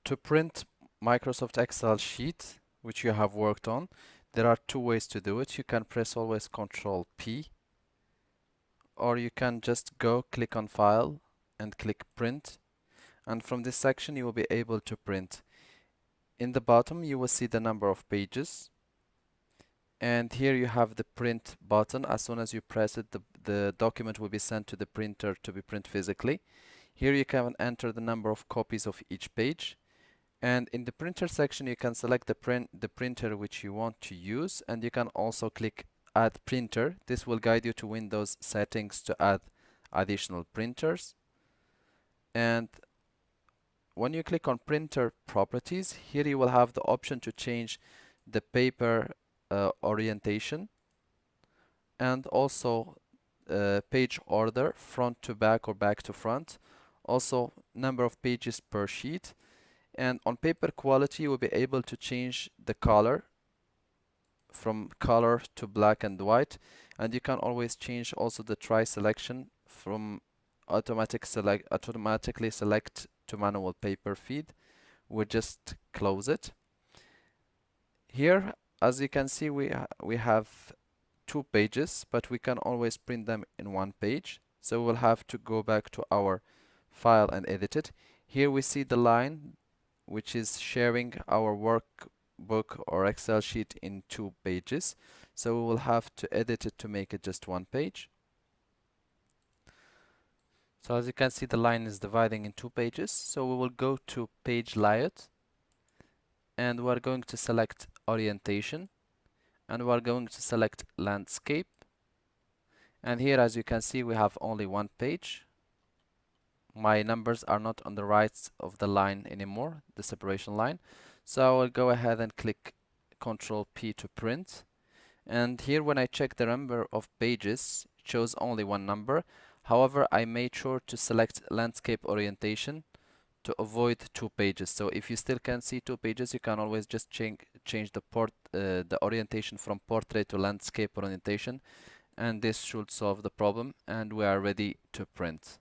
To print Microsoft Excel sheet, which you have worked on, there are two ways to do it. You can press always Control P, or you can just go click on File and click Print. And from this section, you will be able to print. In the bottom, you will see the number of pages. And here you have the print button. As soon as you press it, the document will be sent to the printer to be printed physically. Here you can enter the number of copies of each page. And in the printer section, you can select the printer which you want to use, and you can also click Add Printer. This will guide you to Windows settings to add additional printers. And when you click on Printer Properties, here you will have the option to change the paper orientation, and also page order, front to back or back to front, also number of pages per sheet. And on paper quality, you will be able to change the color from color to black and white, and you can always change also the try selection from automatically select to manual paper feed. We just close it. Here, as you can see, we have two pages, but we can always print them in one page. So we'll have to go back to our file and edit it. Here we see the line which is sharing our workbook or Excel sheet in two pages. So we will have to edit it to make it just one page. So as you can see, the line is dividing in two pages. So we will go to page layout, and we're going to select orientation, and we're going to select landscape. And here, as you can see, we have only one page. My numbers are not on the right of the line anymore, the separation line. So I will go ahead and click Control P to print. And here, when I check the number of pages, it shows only one number. However, I made sure to select landscape orientation to avoid two pages. So if you still can see two pages, you can always just change the orientation from portrait to landscape orientation, and this should solve the problem, and we are ready to print.